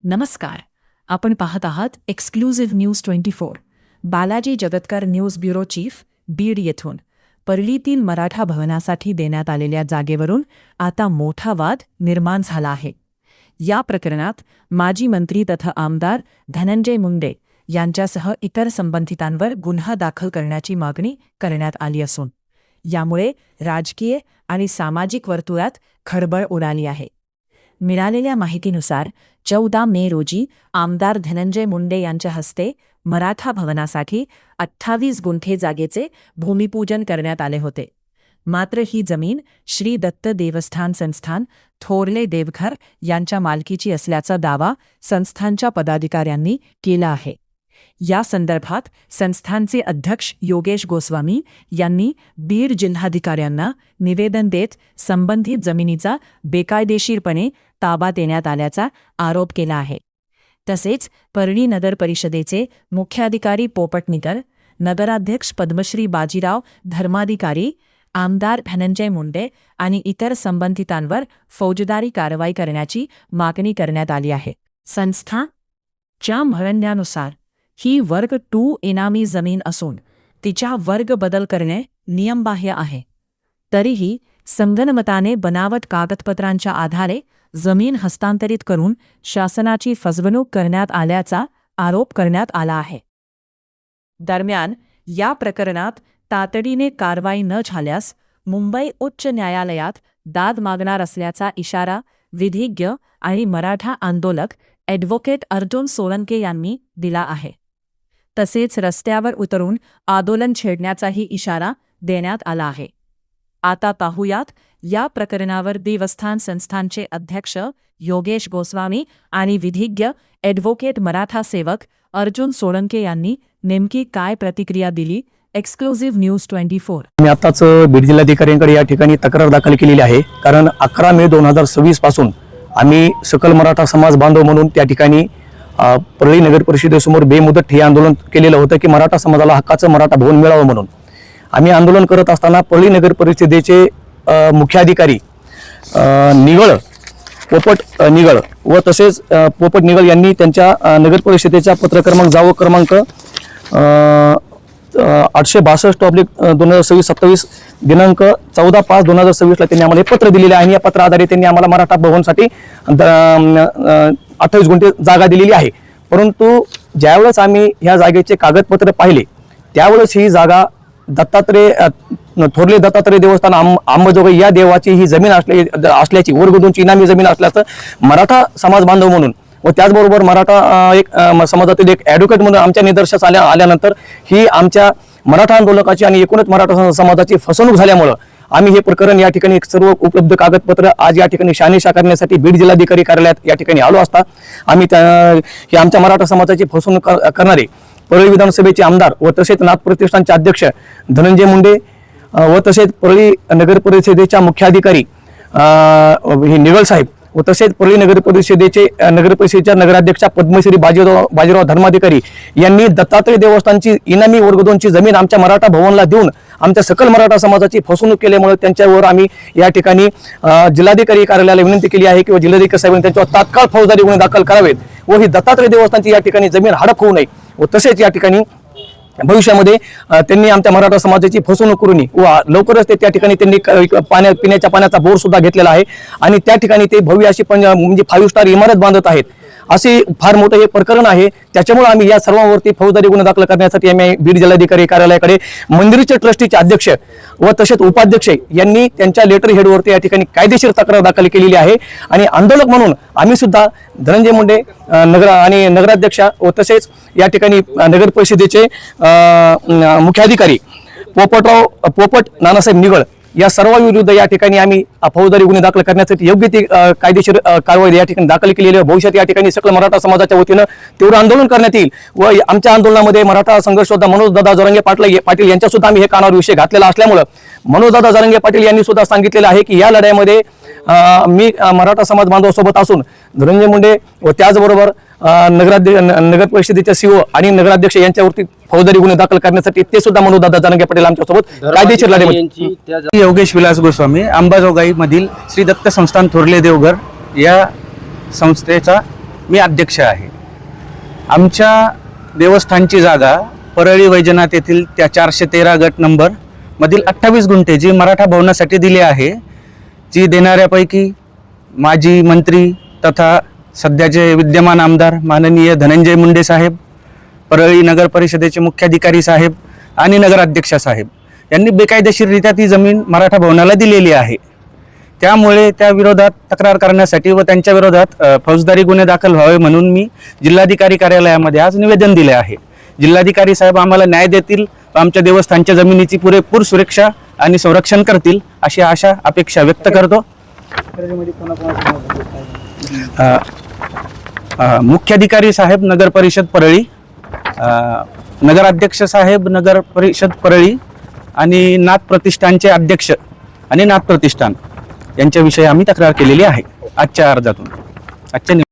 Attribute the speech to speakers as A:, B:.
A: नमस्कार. आपण पाहत आहात exclusive news 24. Balaji जगतकर news bureau chief, Beed येथून. परळीतील मराठा भवनासाठी देण्यात आलेल्या जागेवरून आता मोठा वाद निर्माण झाला आहे. या प्रकरणात माजी मंत्री तथा आमदार धनंजय मुंडे यांच्यासह इतर संबंधितांवर गुन्हा दाखल करण्याची मागणी करण्यात आली असून यामुळे राजकीय आणि सामाजिक वर्तुळात खळबळ उडाली आहे. मिळालेल्या माहितीनुसार 14 मे रोजी आमदार धनंजय मुंडे यांच्या हस्ते मराठा भवनासाठी 28 गुंठे जागेचे भूमिपूजन करण्यात आले होते. मात्र ही जमीन श्री दत्त देवस्थान संस्थान थोरले देवघर यांच्या मालकीची असल्याचा दावा संस्थानच्या पदाधिकाऱ्यांनी केला आहे. या संदर्भात संस्थानचे अध्यक्ष योगेश गोस्वामी यांनी बीड जिल्हाधिकाऱ्यांना निवेदन देत संबंधित जमिनीचा बेकायदेशीरपणे ताबा देण्यात आल्याचा आरोप केला आहे. तसेच परळी नगर परिषदेचे मुख्याधिकारी पोपट निकल, नगराध्यक्ष पद्मश्री बाजीराव धर्माधिकारी, आमदार धनंजय मुंडे आणि इतर संबंधितांवर फौजदारी कारवाई करण्याची मागणी करण्यात आली आहे. संस्थाच्या म्हणण्यानुसार ही वर्ग 2 इनामी जमीन असून तिच्या वर्ग बदल करणे नियमबाह्य आहे. तरीही संगनमताने बनावट कागदपत्रांच्या आधारे जमीन हस्तांतरित करून शासनाची फसवणूक करण्यात आल्याचा आरोप करण्यात आला आहे. दरम्यान या प्रकरणात तातडीने कारवाई न झाल्यास मुंबई उच्च न्यायालयात दाद मागणार असल्याचा इशारा विधिज्ञ आणि मराठा आंदोलक ॲडव्होकेट अर्जुन सोळंके यांनी दिला आहे. तसेच रस्त्यावर उतरून आंदोलन छेडण्याचाही इशारा देण्यात आला आहे. आता पाहूयात या प्रकरणावर देवस्थान संस्थानचे अध्यक्ष योगेश गोस्वामी आणि विधिज्ञ ॲडव्होकेट मराठा सेवक अर्जुन सोळंके यांनी नेमकी काय प्रतिक्रिया दिली. Exclusive news 24.
B: मी आताच बीड जिल्हाधिकाऱ्यांकडे या ठिकाणी तक्रार दाखल केलेली आहे. कारण 11 मे 2026 पासून आम्ही सकल मराठा समाज बांधव म्हणून त्या ठिकाणी परळी नगर परिषदेसमोर बेमुदत ठिय्या आंदोलन केलेलं होतं की मराठा समाजाला हक्काचं मराठा भवन मिळावं म्हणून. आम्ही आंदोलन करत असताना परळी नगर परिषदेचे मुख्याधिकारी निगळ पोपट निगळ व तसेच पोपट निगळ यांनी त्यांच्या नगर परिषदेच्या पत्र क्रमांक 862/2026 दिनांक 14/5/2026 ला त्यांनी आम्हाला हे पत्र दिलेले आहे. आणि या पत्र आधारे त्यांनी आम्हाला मराठा भवनसाठी 28 गुंठे जागा दिलेली आहे. परंतु ज्यावेळेस आम्ही ह्या जागेचे कागदपत्र पाहिले त्यावेळेस ही जागा थोरले दत्तात्रय देवस्थान अंबाजोगाई या देवाची ही जमीन असल्याची वर्ग 2ची इनामी जमीन असल्याचं मराठा समाज बांधव म्हणून व त्याचबरोबर मराठा एक समाजातील एक ॲडव्होकेट म्हणून आमच्या निदर्शनास आल्यानंतर ही आमच्या मराठा आंदोलकाची आणि एकूणच मराठा समाजाची फसवणूक झाल्यामुळं आम्ही हे प्रकरण या ठिकाणी सर्व उपलब्ध कागदपत्र आज या ठिकाणी शहानिशा करण्यासाठी बीड जिल्हाधिकारी कार्यालयात या ठिकाणी आलो असता आम्ही हे आमच्या मराठा समाजाची फसवणूक करणारे परळी विधानसभेचे आमदार व तसेच नाथ प्रतिष्ठानचे अध्यक्ष धनंजय मुंडे व तसेच परळी नगर परिषदेच्या मुख्याधिकारी हे निगळ साहेब व तसेच परळी नगर परिषदेच्या नगराध्यक्षा पद्मश्री बाजीराव धर्माधिकारी यांनी दत्तात्रय देवस्थानची इनामी वर्ग 2ची जमीन आमच्या मराठा भवनला देऊन आमच्या सकल मराठा समाजाची फसवणूक केल्यामुळे त्यांच्यावर आम्ही या ठिकाणी जिल्हाधिकारी कार्यालयाला विनंती केली आहे की जिल्हाधिकारी साहेबांनी त्यांच्यावर तात्काळ फौजदारी गुन्हे दाखल करावेत व ही दत्तात्रय देवस्थानची या ठिकाणी जमीन हडप होऊ नये व तसेच या ठिकाणी भविष्यामध्ये त्यांनी आमच्या मराठा समाजाची फसवणूक करू नये व लवकरच ते त्या ठिकाणी त्यांनी पिण्याच्या पाण्याचा बोर सुद्धा घेतलेला आहे आणि त्या ठिकाणी ते भव्य अशी म्हणजे 5 स्टार इमारत बांधत आहेत. असे फार मोठं हे प्रकरण आहे. त्याच्यामुळे आम्ही या सर्वांवरती फौजदारी गुन्हे दाखल करण्यासाठी आम्ही बीड जिल्हाधिकारी कार्यालयाकडे मंदिराचे ट्रस्टीचे अध्यक्ष व तसेच उपाध्यक्ष यांनी त्यांच्या लेटर हेडवरती या ठिकाणी कायदेशीर तक्रार दाखल केलेली आहे. आणि आंदोलक म्हणून आम्ही सुद्धा धनंजय मुंडे नगराध्यक्षा व तसेच या ठिकाणी नगर परिषदेचे मुख्याधिकारी पोपट नानासाहेब निगळ या सर्वांविरुद्ध या ठिकाणी आम्ही फौजदारी गुन्हे दाखल करण्यासाठी योग्य ती कायदेशीर कारवाई या ठिकाणी दाखल केलेली आहे. भविष्यात या ठिकाणी सकल मराठा समाजाच्या वतीनं तीव्र आंदोलन करण्यात येईल व आमच्या आंदोलनामध्ये मराठा संघर्षयोद्धा मनोजदादा जरांगे पाटील यांच्या सुद्धा आम्ही हे कानावर विषय घातलेला असल्यामुळे मनोजदादा जरांगे पाटील यांनी सुद्धा सांगितलेलं आहे की या लढ्यामध्ये मी मराठा समाज बांधवासोबत असून धनंजय मुंडे व त्याचबरोबर नगर परिषदेच्या सीओ आणि नगराध्यक्ष यांच्यावरती फौजदारी गुन्हे दाखल करण्यासाठी ते सुद्धा मनोजदादा जरांगे पाटील आमच्यासोबत कायदेशीर लढ्यामध्ये.
C: योगेश विलास गोस्वामी अंबाजोगाई मधील श्री दत्त संस्थान थोरले देवघर या संस्थेचा मी अध्यक्ष आहे. आमच्या देवस्थानची जागा परळी वैजनाथ येथील त्या 413 गट नंबर मधील 28 गुंठे जी मराठा भवनासाठी दिली आहे, जी देणाऱ्यापैकी माजी मंत्री तथा सध्याचे विद्यमान आमदार माननीय धनंजय मुंडे साहेब, परळी नगर परिषदेचे मुख्याधिकारी साहेब आणि नगराध्यक्ष साहेब यांनी बेकायदेशीररित्या ती जमीन मराठा भवनाला दिलेली आहे. त्यामुळे त्या विरोधात तक्रार करण्यासाठी व त्यांच्या विरोधात फौजदारी गुन्हे दाखल व्हावे म्हणून मी जिल्हाधिकारी कार्यालयामध्ये आज निवेदन दिले आहे. जिल्हाधिकारी साहेब आम्हाला न्याय देतील, आमच्या देवस्थानच्या जमिनीची पुरेपूर सुरक्षा आणि संरक्षण करतील अशी आशा अपेक्षा व्यक्त करतो. मुख्याधिकारी साहेब नगर परिषद परळी, नगराध्यक्ष साहेब नगर परिषद परळी आणि नाथ प्रतिष्ठानचे अध्यक्ष आणि नाथ प्रतिष्ठान यांच्याविषयी आम्ही तक्रार केलेली आहे आजच्या अर्जातून.